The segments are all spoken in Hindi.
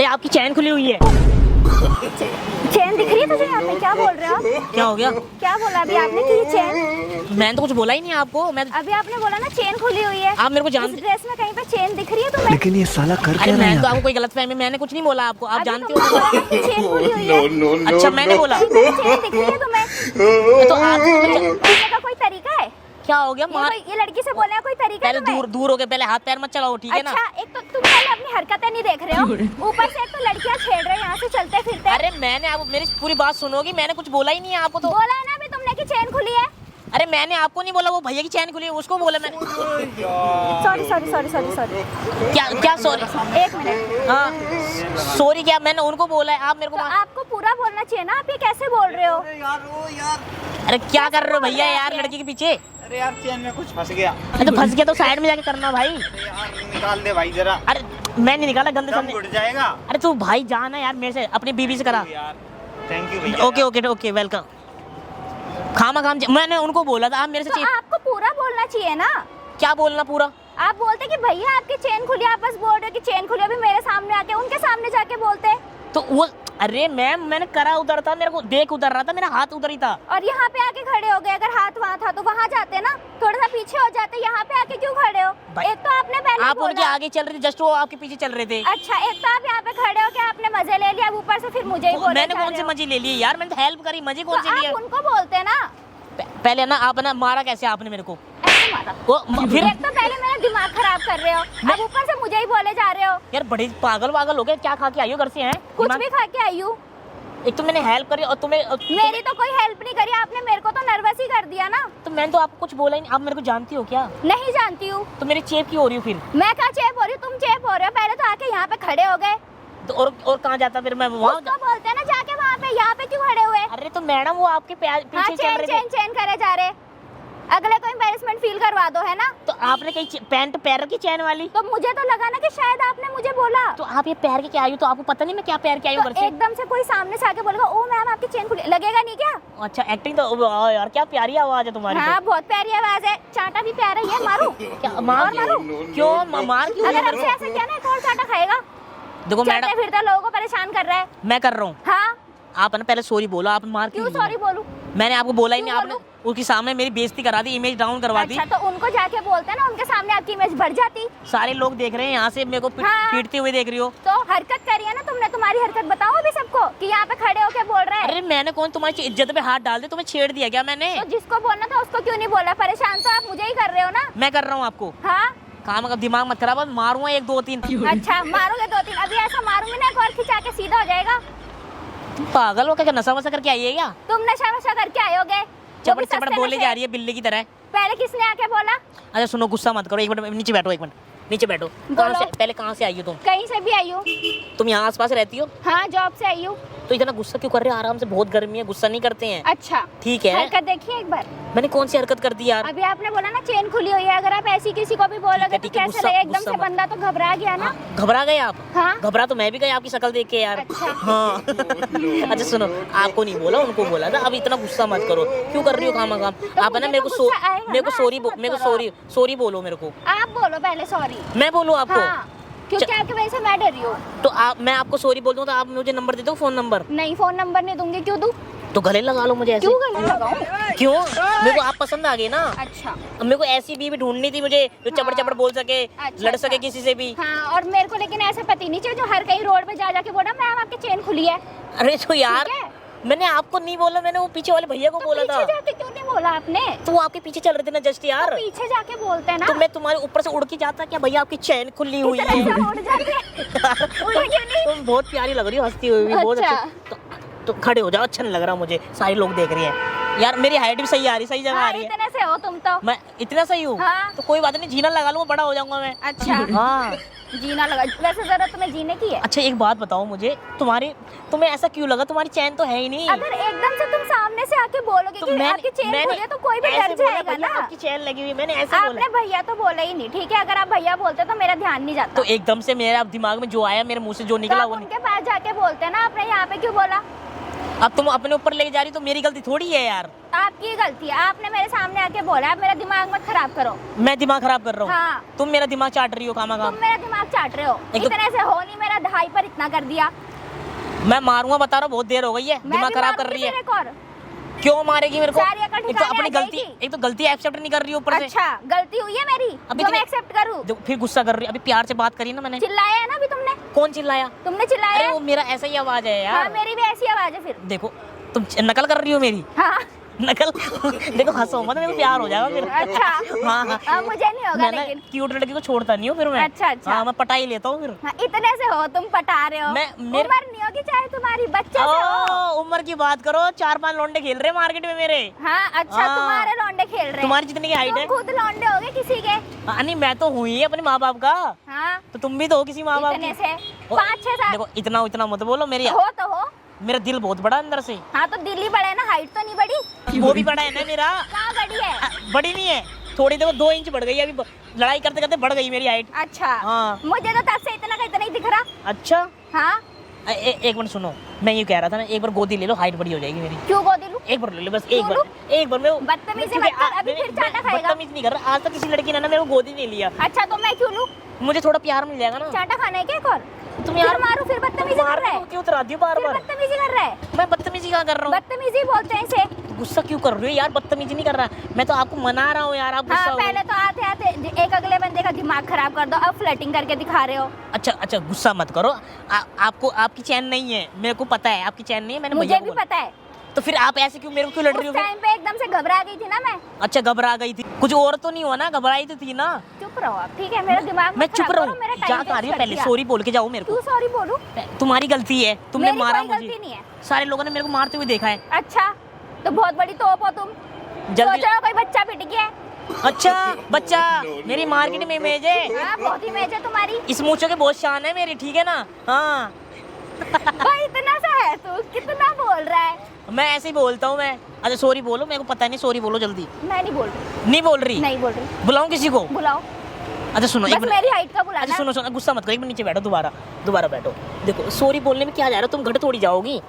अरे आपकी चैन खुली हुई है। चैन दिख रही है तुझे यहाँ पे? क्या बोल रहे हो आप? क्या हो गया? क्या बोला अभी आपने कि ये चैन? मैंने तो कुछ बोला ही नहीं आपको। मैं अभी आपने बोला ना चेन खुली हुई है। आप मेरे को इस जानते। ड्रेस में कहीं पे चेन दिख रही है तुम्हें? लेकिन ये साला कर अरे क्या रहा मैंने तो है? आपको कोई गलतफहमी, मैंने कुछ नहीं बोला आपको। आप अभी जानते तुमने बोला हो। ना कि चेन खुली हुई है। अच्छा मैंने बोला चेन दिख रही है तुम्हें? तो आप बोलने का कोई तरीका है? क्या हो गया? मार ये लड़की से बोलने का कोई तरीका है पहले तुम्हें? दूर हो गए, पहले हाथ पैर मत चलाओ, ठीक है ना? अच्छा, एक तो तुम पहले अपनी हरकतें नहीं देख रहे हो, ऊपर से एक तो लड़कियां छेड़ रहे हैं यहाँ से चलते फिरते। अरे मैंने आप मेरी पूरी बात सुनोगी, मैंने कुछ बोला ही नहीं है आपको। तो बोला है ना अभी तुमने कि चेन खुली है। अरे मैंने आपको नहीं बोला, वो भैया की चैन खुली है उसको बोला मैंने। Sorry sorry sorry sorry sorry. क्या क्या सॉरी? एक मिनट। हाँ सॉरी क्या? मैंने उनको बोला है, आप मेरे को तो आपको पूरा बोलना चाहिए ना, आप ये कैसे बोल रहे हो? अरे क्या कर रहे हो भैया यार लड़की के पीछे? अरे यार चैन में कुछ फंस गया। अरे तो फंस गया तो साइड में जाके करना भाई। अरे यार निकाल दे भाई जरा, अरे मैं नहीं निकाला, गंदे दम सामने। घुट जाएगा। अरे तू भाई जाना यार मेरे से, अपनी बीबी से करा। यार थैंक यू भैया। Okay okay okay welcome. खामा खाम मैंने उनको बोला था, आप मेरे से तो आपको पूरा बोलना चाहिए ना। क्या बोलना पूरा? आप बोलते कि भैया आपकी चेन खुली, आप बस बोल रहे हो कि चेन खुली, अभी मेरे सामने आके उनके सामने जाके बोलते। तो वो अरे मैम मैंने करा उधर था, मेरे को देख उधर रहा था, मेरा हाथ उधर ही था। और यहाँ पे आके खड़े हो गए। अगर हाथ वहाँ था तो वहाँ जाते ना, थोड़ा सा पीछे हो जाते। यहाँ पे आके क्यों खड़े हो? भाई, एक तो आपने पहले आप बोला। उनके आगे चल रहे थे, जस्ट वो आपके पीछे चल रहे थे। अच्छा, एक तो आप यहाँ पे खड़े हो के आपने मजे ले लिया, अब ऊपर से फिर मुझे ही बोले मैंने जा कौन रहे से हो। मजे ले लिए यार? मैंने तो हेल्प करी, मजे कौन तो से लिए? आप उनको बोलते ना। पहले ना आप ना मारा कैसे आपने मेरे को? ऐसे मारा। वो फिर एक तो पहले मेरा दिमाग खराब कर रहे हो, अब ऊपर से मुझे ही बोले जा रहे हो। यार बड़े पागल वागल हो गए, क्या खा के आई हो घर से? हैं कुछ दिमाग- भी खा के आई हूँ। एक तो मैंने हेल्प करी और तुम्हें मेरी तो कोई हेल्प नहीं करी आपने, मेरे को तो नर्वस ही कर दिया ना। तो मैंने तो आपको कुछ बोला ही नहीं। आप मेरे को जानती हो क्या? नहीं जानती हूँ। तो मेरी चेप क्यों हो रही हो फिर? मैं क्या चेप हो रही हूँ? तुम चेप हो रहे हो। पहले तो आके यहाँ पे खड़े हो गए। तो और कहाँ जाता फिर मैं वहाँ? उसको बोलते हैं ना जाके वहाँ पे, यहाँ पे क्यों खड़े हुए? अरे तो मैडम वो आपके हाँ, पीछे चल चेन रहे चेन थे। चेन करे जा रहे। अगले को एम्बैरेसमेंट फील करवा दो, है ना? तो आपने कहीं पैंट पैर की चैन वाली? तो मुझे तो लगा ना कि शायद आपने मुझे बोला। तो आप ये पैर के क्या आई हो? तो आपको पता नहीं मैं क्या पैर के आई हूँ घर तो से? एकदम से कोई सामने से आके बोलेगा ओ मैम आपकी चेन खुली, लगेगा नहीं क्या? अच्छा एक्टिंग तो वाह यार, क्या प्यारी आवाज है तुम्हारी। हाँ, बहुत प्यारी आवाज है। चाटा भी प्यारा ही है। मारू? क्या मार? और मारू? क्यों मार क्यों? अगर हमसे ऐसे किया ना, एक और चाटा खाएगा। देखो चलते मैडम फिरते लोगों को परेशान कर रहा है। मैं कर रहा हूँ, हाँ, आप ना पहले सॉरी बोलो। आप मार क्यों क्यों? सॉरी बोलूं? मैंने आपको बोला ही नहीं। क्यों आपने उसके सामने मेरी बेइज्जती करा दी, इमेज डाउन करवा दी। अच्छा, तो उनको जाके बोलते हैं ना, उनके सामने आपकी इमेज बढ़ जाती। सारे लोग देख रहे हैं यहाँ से, मेरे को हाँ। पीटते हुए देख रही हो। तो हरकत करी है ना तुमने, तुम्हारी हरकत बताओ अभी सबको कि यहाँ पे खड़े होके बोल रहे हैं। अरे मैंने कौन तुम्हारी इज्जत पे हाथ डाल दे? तुम्हें छेड़ दिया क्या मैंने? तो जिसको बोलना था उसको क्यों नहीं बोला? परेशान तो आप मुझे ही कर रहे हो ना। मैं कर रहा हूँ आपको हाँ, काम का दिमाग मत खराब, मारूंगा 1 2 3। अच्छा मारोगे 2-3? अभी ऐसा मारूंगी ना, एक और खिंचा के सीधा हो जाएगा। तुम पागल हो क्या? नशा वशा करके आई है क्या? तुम नशा वशा करके आयोगे? चपड़ चपड़ बोले जा रही है बिल्ली की तरह। पहले किसने आके बोला? अच्छा सुनो, गुस्सा मत करो, 1 मिनट नीचे बैठो, 1 मिनट नीचे बैठो। कहाँ से पहले कहाँ से आई हो तुम? कहीं से भी आई हूँ। तुम यहाँ आसपास रहती हो? हाँ, जॉब से आई हूँ। तो इतना गुस्सा क्यों कर रहे हो? आराम से, बहुत गर्मी है, गुस्सा नहीं करते हैं। अच्छा, ठीक है। हरकत देखिए एक बार। मैंने कौन सी हरकत कर दी यार? अभी आपने बोला ना चेन खुली हुई है, अगर आप ऐसी किसी को भी बोलोगे तो ठीक है, कैसे गुस्सा- लगेगा? एकदम गुस्सा से मत। बंदा तो घबरा गया ना। घबरा गए आप? हाँ। घबरा तो मैं भी गया आपकी शक्ल देख के यार। अच्छा। हाँ अच्छा सुनो, आपको नहीं बोला, उनको बोला था। अब इतना गुस्सा मत करो, क्यों कर रही हो काम काम? आप है ना मुझे मेरे तो को गुस्सा आएगा मेरे को ना, सॉरी ऐसे मत मेरे को करो। सॉरी बोलो मेरे को। आप बोलो पहले सॉरी। मैं बोलूँ आपको? हाँ, क्योंकि आपकी वजह से मैं डरी हूँ। तो आप मैं आपको सॉरी बोल दूँ तो आप मुझे नंबर दे दो, फोन नंबर। नहीं, फोन नंबर नहीं दूंगी। क्यों दूं? तो गले लगा लो मुझे ऐसे। क्यों गले लगाऊं? क्यों? मेरे को आप पसंद आ गए ना। अच्छा। अब मेरे को ऐसी बीवी ढूंढनी थी मुझे, जो चपड़ चपड़ बोल सके, अच्छा, लड़ सके अच्छा। किसी से भी। हाँ, और मेरे को लेकिन ऐसा पति नहीं चाहिए जो हर कहीं रोड पे जा जाके बोला मैम आपकी चेन खुली है। अरे तो यार ठीक है। मैंने आपको नहीं बोला, मैंने वो पीछे वाले भैया को तो बोला था। पीछे जाके क्यों नहीं बोला आपने? तो वो आपके पीछे चल रहे थे ना जस्ट यार। तो पीछे जाके बोलते हैं ना। तो मैं तुम्हारे ऊपर से उड़ के जाता क्या? भैया आपकी चैन खुली हुई इस तरह है। से उड़ जाते। उड़े क्यों नहीं? तुम बहुत प्यारी लग रही हो, हंसती हुई भी बहुत अच्छा। अच्छी। तो खड़े हो जाओ, अच्छा नहीं लग रहा मुझे, सारे लोग देख रहे हैं यार। मेरी हाइट भी सही आ रही, सही जगह आ हाँ, रही है। इतने से हो तुम तो। मैं इतना सही हूँ? हाँ। तो कोई बात नहीं, जीना लगा लूंगा, बड़ा हो जाऊंगा मैं। अच्छा। हाँ। जीना लगा। वैसे जरूरत तुम्हें जीने की है। अच्छा एक बात बताओ मुझे, तुम्हें ऐसा क्यों लगा? तुम्हारी चैन तो है ही नहीं। अगर एकदम से तुम सामने से आके बोलोगे तो कि आपकी चेन खुली है तो कोई भी ऐसे डर बोला, जाएगा भैया ना। आपकी चैन लगी हुई है, मैंने ऐसे आपने बोला। भैया तो बोला ही नहीं, ठीक है? अगर आप भैया बोलते तो मेरा ध्यान नहीं जाता। तो एकदम से मेरा दिमाग में जो आया, मेरे मुंह से जो तो निकला आप वो उनके पास जाके बोलते ना, आपने यहाँ पे क्यों बोला? अब तुम अपने ऊपर ले जा रही हो तो मेरी गलती थोड़ी है यार। आपकी गलती है, आपने मेरे सामने आके बोला। आप मेरा दिमाग मत खराब करो। मैं दिमाग खराब कर रहा हूँ? हाँ। तुम मेरा दिमाग चाट रही हो खामा तुम मेरा दिमाग चाट रहे हो। एक तो- इतने से हो नहीं, मेरा ढाई पर इतना कर दिया। मैं मारूंगा बता रहा हूँ, बहुत देर हो गई है, मैं दिमाग भी खराब मारूंगी कर रही है। फिर एक और। क्यों मारेगी मेरे को? सारी अकल एक तो ठिकाने अपनी आ गलती, जाएगी। एक तो गलती एक्सेप्ट नहीं कर रही हो ऊपर से। अच्छा, गलती हुई है मेरी अभी जो तो मैं नहीं- एक्सेप्ट करूँ। फिर गुस्सा कर रही है। अभी प्यार से बात करी ना मैंने। चिल्लाया है ना अभी तुमने? कौन चिल्लाया? तुमने अरे चिल्लाया। वो मेरा ऐसा ही आवाज है हाँ, यार। मेरी भी ऐसी आवाज है फिर। देखो तुम नकल कर रही हो मेरी। हाँ। नकल देखो हंसो मत, मेरे को प्यार हो जाएगा फिर। अच्छा। हाँ हाँ। अब मुझे नहीं होगा मैं ना लेकिन। क्यूट लड़की को छोड़ता नहीं हूँ फिर मैं। अच्छा, अच्छा। हाँ, मैं पटा ही लेता हूँ फिर। हाँ, इतने से हो तुम पटा रहे हो। मेरे- उम्र नहीं होगी चाहे तुम्हारी, बच्चे से हो। ओ, उम्र की बात करो, 4-5 लौंडे खेल रहे हैं मार्केट में मेरे। हाँ, अच्छा। हाँ। तुम्हारे लौंडे खेल रहे हैं। तुम्हारी जितनी की हाइट है। तुम खुद लौंडे होगे किसी के। हाँ, नहीं मैं तो हुई है अपने माँ बाप का। हाँ, तो तुम भी तो हो किसी माँ बाप इतने की। से ओ, 5-6 साल देखो इतना इतना मत बोलो, मेरी हो तो हो। मेरा दिल बहुत बड़ा अंदर से। हाँ, तो दिल्ली बड़ा है ना, हाइट तो नहीं बड़ी। वो भी बड़ा है ना मेरा। कहाँ बड़ी है? बड़ी नहीं है, थोड़ी। देखो 2 इंच बढ़ गई है अभी, लड़ाई करते करते बढ़ गई मेरी हाइट। अच्छा। हाँ। मुझे तो तब से इतना का इतना ही दिख रहा। अच्छा। हाँ। एक मिनट सुनो, मैं ये कह रहा था ना, एक बार गोदी ले लो, हाइट बड़ी हो जाएगी मेरी। क्यों गोदी लूं? एक बार ले लो बस, क्यों लूं? एक बार मैं बदतमीजी क्योंकि मत कर, अभी फिर चाटा खाएगा। बदतमीज नहीं कर रहा, आज तक किसी लड़की ने ना मेरे को गोदी नहीं लिया। अच्छा, तो मैं क्यों लूं? मुझे थोड़ा प्यार मिल जाएगा ना। चाटा खाना है क्या एक और? तुम फिर यार मारो, फिर बदतमीजी कर रहा है। क्यों उतराती हो बार फिर बार? बदतमीजी कर रहा है। मैं बदतमीजी क्या कर रहा हूँ? बदतमीजी बोलते हैं इसे। गुस्सा क्यों कर रही हो यार? बदतमीजी नहीं कर रहा, मैं तो आपको मना रहा हूँ यार, आप गुस्सा हाँ, हो गए। पहले तो आते आते एक अगले बंदे का दिमाग खराब कर दो, अब फ्लर्टिंग करके दिखा रहे हो। अच्छा अच्छा, गुस्सा मत करो। आपको आपकी चैन नहीं है, मेरे को पता है आपकी चैन नहीं है। मैंने मुझे भैया भी को बोला। पता है। तो फिर आप ऐसे क्यों मेरे को क्यों लड़ रही हो उस फिर? टाइम पे एकदम से घबरा गई थी ना मैं। अच्छा, घबरा गई थी? कुछ और तो नहीं हुआ ना? घबराई तो थी ना? चुप रहो आप, ठीक है? मेरा दिमाग मैं मत चुप खराब रहूं? करो, मेरा जा टाइम कहाँ रही हो? वेस्ट कर पहले दिया। सॉरी बोल के जाओ मेरे क्यों को। सॉरी बोलूं? तुम्हारी गलती है, तुमने मेरी मारा कोई मुझे। गलती नहीं है। सारे लोगों ने मेरे को मारते हुए देखा है। अच्छा, तो बहुत बड़ी तोप हो तुम। जल्दी- सोच रहे हो कोई बच्चा पिट गया है? अच्छा, बच्चा मेरी मार्केट में इमेज है। हाँ, बहुत इमेज है तुम्हारी। इस मूंछों के बहुत शान है मेरी, ठीक है ना? हाँ। भाई इतना सा है तू, कितना बोल रहा है? मैं ऐसे ही बोलता हूँ मैं। अच्छा सॉरी बोलो, मेरे को पता नहीं, सॉरी बोलो जल्दी। मैं नहीं बोल रही। नहीं बोल रही? नहीं बोल रही। बुलाऊं किसी को? बुलाओ। अच्छा सुनो, एक बस मिनट। मेरी हाइट का अच्छा बुलाना। सुनो सुनो, गुस्सा मत करो, एक मिनट नीचे बैठो, दोबारा बैठो। देखो सॉरी बोलने में क्या जा रहा है, तुम घट थोड़ी जाओगी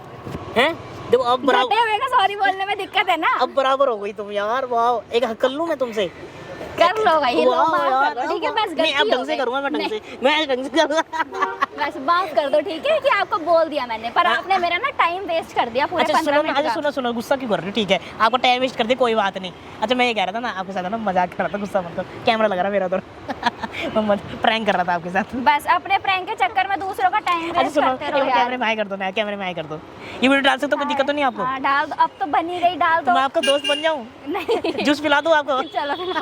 हैं? देखो अब घटे बराबर, हुए का सॉरी बोलने में दिक्कत है ना। अब बराबर हो गई तुम यार। वाह, एक हक कर लूं मैं तुमसे? कर लो भाई, लो, वाह माफ कर यार, दो, ठीक है? बस नहीं, अब गलती ढंग हो से गई। करूंगा मैं, ढंग नहीं, से मैं ढंग से करूंगा। बस माफ कर दो, ठीक है? कि आपको बोल दिया मैंने, पर आपने मेरा ना टाइम वेस्ट कर दिया पूरे अच्छा 15 सुनो, मिनट अच्छा का। सुनो, गुस्सा क्यों कर रही हो? ठीक है, आपको टाइम वेस्ट कर दे, कोई बात नहीं। अच्छा मैं ये कह रहा था ना, आपके साथ ना मजाक कर रहा था, गुस्सा मत करो। कैमरा लगा रहा मेरा तो मैं प्रैंक कर रहा था आपके साथ। बस अपने प्रैंक के चक्कर में दूसरों का टाइम अच्छा वेस्ट सुनो, करते रहो यार। कैमरे में हाई कर दो ना, कैमरे में हाई कर दो। ये वीडियो डाल सकते हो, कोई दिक्कत तो नहीं आपको? हाँ, डाल दो। अब तो बनी गई, डाल तो दो। मैं आपका दोस्त बन जाऊं? नहीं, जूस पिला दूं आपको? चलो।